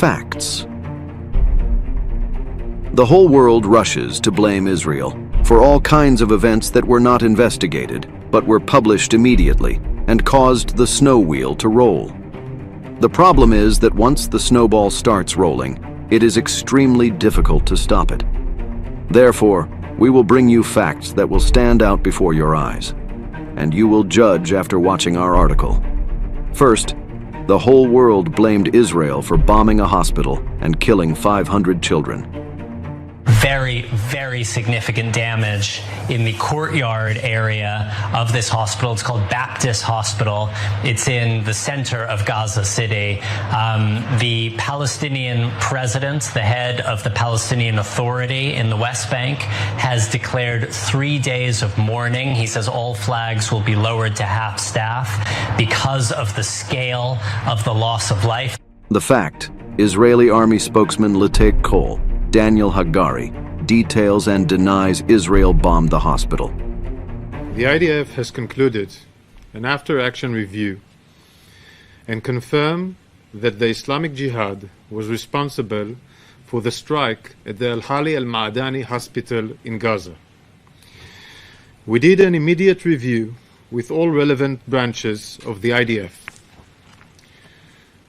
Facts. The whole world rushes to blame Israel for all kinds of events that were not investigated, but were published immediately and caused the snow wheel to roll. The problem is that once the snowball starts rolling, it is extremely difficult to stop it. Therefore, we will bring you facts that will stand out before your eyes, and you will judge after watching our article. First, the whole world blamed Israel for bombing a hospital and killing 500 children. Very, very significant damage in the courtyard area of this hospital. It's called Baptist Hospital. It's in the center of Gaza City. The Palestinian president, the head of the Palestinian Authority in the West Bank, has declared 3 days of mourning. He says all flags will be lowered to half staff because of the scale of the loss of life. The fact, Israeli army spokesman Litek Kol, Daniel Hagari, details and denies Israel bombed the hospital. The IDF has concluded an after-action review and confirmed that the Islamic Jihad was responsible for the strike at the Al-Hali Al-Ma'adani hospital in Gaza. We did an immediate review with all relevant branches of the IDF.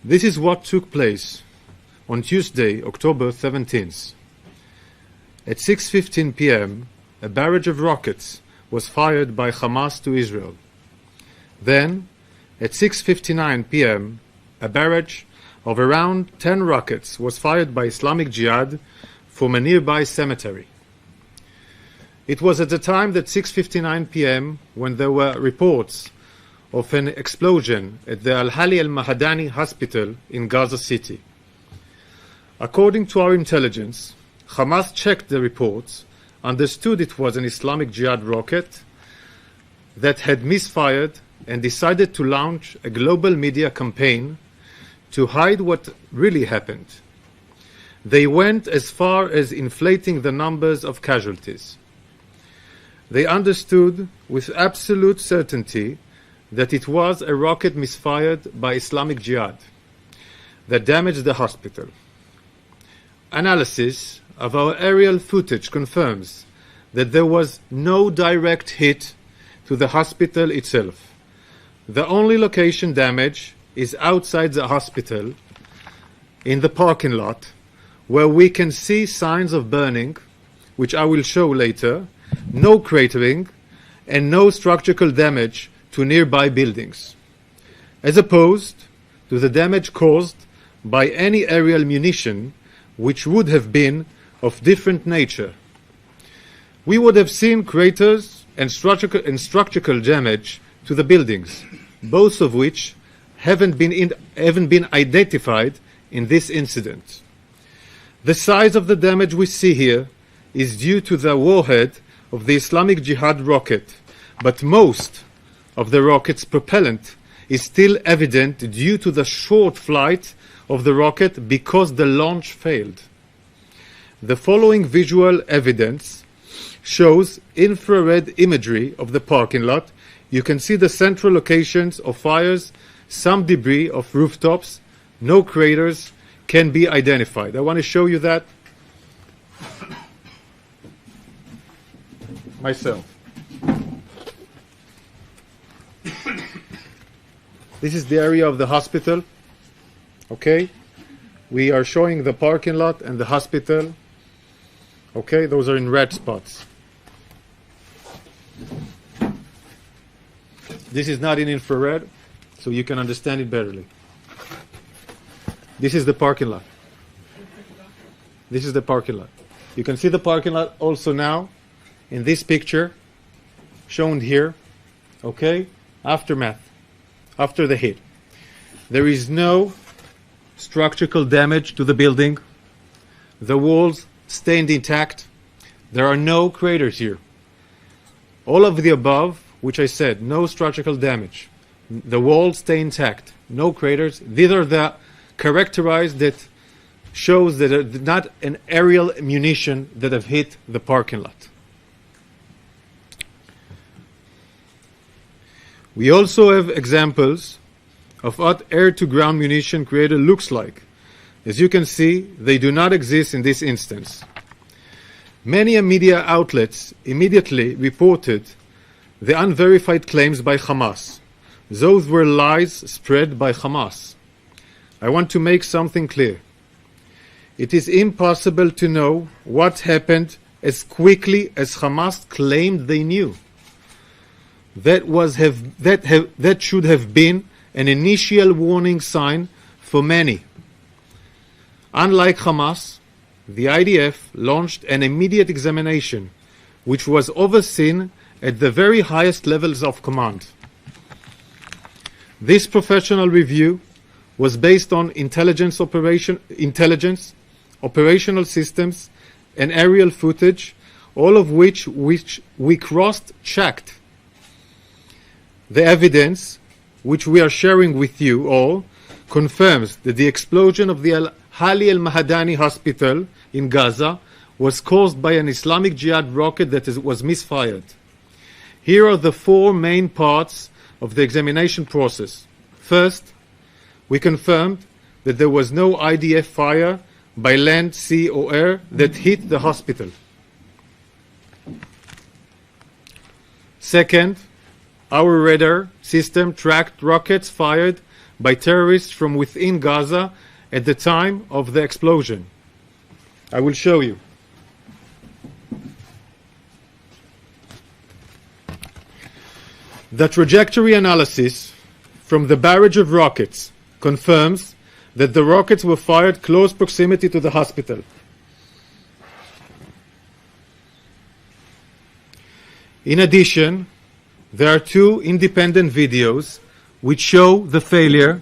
This is what took place on Tuesday, October 17th. At 6:15 p.m., a barrage of rockets was fired by Hamas to Israel. Then, at 6:59 p.m., a barrage of around 10 rockets was fired by Islamic Jihad from a nearby cemetery. It was at the time that 6:59 p.m. when there were reports of an explosion at the Al-Hali Al-Mahadani hospital in Gaza City. According to our intelligence, Hamas checked the reports, understood it was an Islamic Jihad rocket that had misfired, and decided to launch a global media campaign to hide what really happened. They went as far as inflating the numbers of casualties. They understood with absolute certainty that it was a rocket misfired by Islamic Jihad that damaged the hospital. Analysis of our aerial footage confirms that there was no direct hit to the hospital itself. The only location damage is outside the hospital, in the parking lot, where we can see signs of burning, which I will show later, no cratering, and no structural damage to nearby buildings, as opposed to the damage caused by any aerial munition, which would have been of different nature. We would have seen craters and structural damage to the buildings, both of which haven't been identified in this incident. The size of the damage we see here is due to the warhead of the Islamic Jihad rocket, but most of the rocket's propellant is still evident due to the short flight of the rocket because the launch failed. The following visual evidence shows infrared imagery of the parking lot. You can see the central locations of fires, some debris of rooftops, no craters can be identified. I want to show you that myself. This is the area of the hospital. Okay? We are showing the parking lot and the hospital. Okay? Those are in red spots. This is not in infrared, so you can understand it betterly. This is the parking lot. This is the parking lot. You can see the parking lot also now in this picture shown here. Okay? Aftermath. After the hit. There is no structural damage to the building. The walls stayed intact. There are no craters here. All of the above, which I said, no structural damage. The walls stay intact. No craters. These are the characterized that shows that it's not an aerial munition that have hit the parking lot. We also have examples of what air-to-ground munition creator looks like. As you can see, they do not exist in this instance. Many media outlets immediately reported the unverified claims by Hamas. Those were lies spread by Hamas. I want to make something clear. It is impossible to know what happened as quickly as Hamas claimed they knew. That should have been an initial warning sign for many. Unlike Hamas, the IDF launched an immediate examination, which was overseen at the very highest levels of command. This professional review was based on intelligence, operational systems, and aerial footage, all of which we cross-checked. The evidence, which we are sharing with you all, confirms that the explosion of the Al-Hali al-Mahadani hospital in Gaza was caused by an Islamic Jihad rocket that was misfired. Here are the four main parts of the examination process. First, we confirmed that there was no IDF fire by land, sea, or air that hit the hospital. Second, our radar system tracked rockets fired by terrorists from within Gaza at the time of the explosion. I will show you. The trajectory analysis from the barrage of rockets confirms that the rockets were fired close proximity to the hospital. In addition, there are two independent videos which show the failure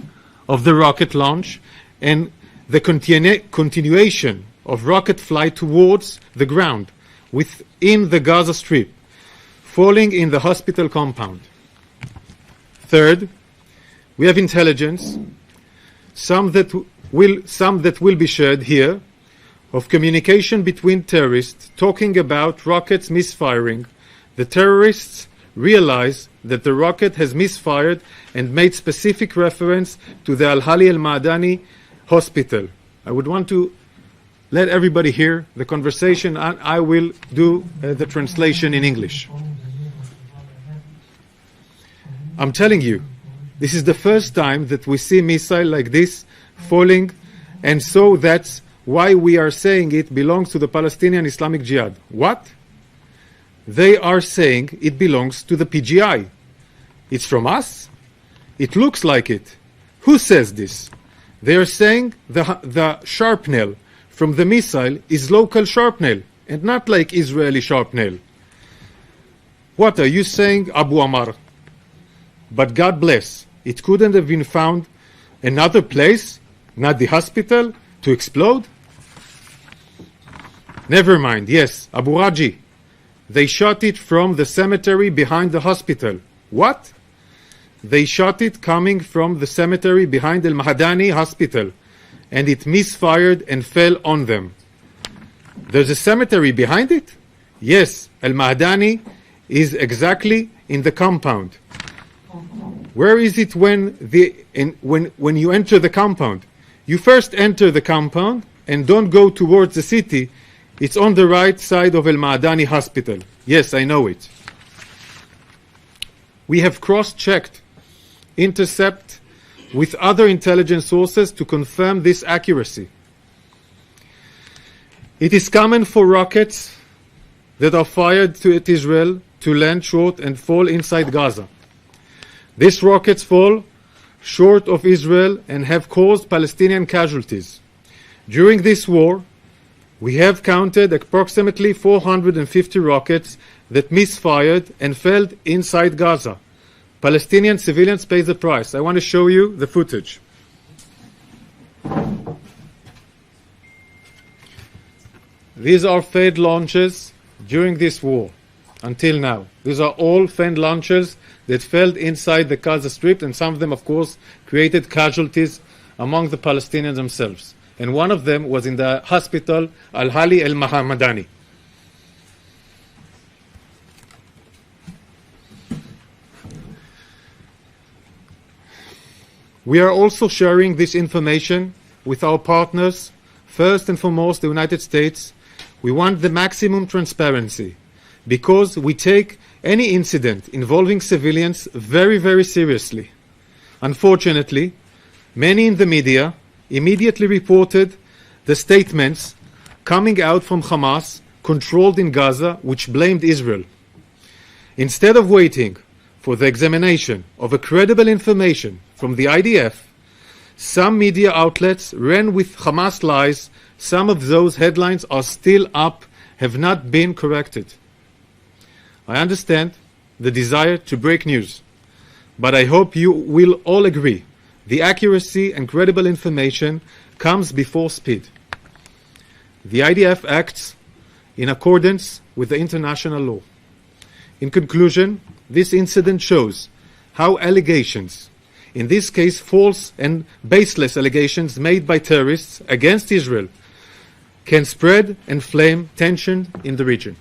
of the rocket launch and the continuation of rocket flight towards the ground within the Gaza Strip, falling in the hospital compound. Third, we have intelligence, some that will be shared here, of communication between terrorists talking about rockets misfiring. The terrorists realize that the rocket has misfired and made specific reference to the Al-Hali al-Ma'adani hospital. I would want to let everybody hear the conversation, and I will do the translation in English. I'm telling you, this is the first time that we see missile like this falling, and so that's why we are saying it belongs to the Palestinian Islamic Jihad. What? They are saying it belongs to the PGI. It's from us? It looks like it. Who says this? They are saying the shrapnel from the missile is local shrapnel and not like Israeli shrapnel. What are you saying, Abu Amar? But God bless, it couldn't have been found another place, not the hospital, to explode? Never mind, yes, Abu Raji. They shot it from the cemetery behind the hospital. What? They shot it coming from the cemetery behind Al Mahadani hospital, and it misfired and fell on them. There's a cemetery behind it? Yes, Al Mahadani is exactly in the compound. Where is it when you enter the compound? You first enter the compound and don't go towards the city. It's on the right side of Al Ma'adani hospital. Yes, I know it. We have cross-checked intercept with other intelligence sources to confirm this accuracy. It is common for rockets that are fired at Israel to land short and fall inside Gaza. These rockets fall short of Israel and have caused Palestinian casualties. During this war, we have counted approximately 450 rockets that misfired and fell inside Gaza. Palestinian civilians pay the price. I want to show you the footage. These are failed launches during this war, until now. These are all failed launches that fell inside the Gaza Strip, and some of them, of course, created casualties among the Palestinians themselves. And one of them was in the hospital Al-Hali al-Mahamadani. We are also sharing this information with our partners, first and foremost the United States, we want the maximum transparency because we take any incident involving civilians very, very seriously. Unfortunately, many in the media immediately reported the statements coming out from Hamas controlled in Gaza which blamed Israel. Instead of waiting for the examination of a credible information from the IDF, some media outlets ran with Hamas lies. Some of those headlines are still up, have not been corrected. I understand the desire to break news, but I hope you will all agree the accuracy and credible information comes before speed. The IDF acts in accordance with the international law. In conclusion, this incident shows how allegations, in this case false and baseless allegations made by terrorists against Israel, can spread and flame tension in the region.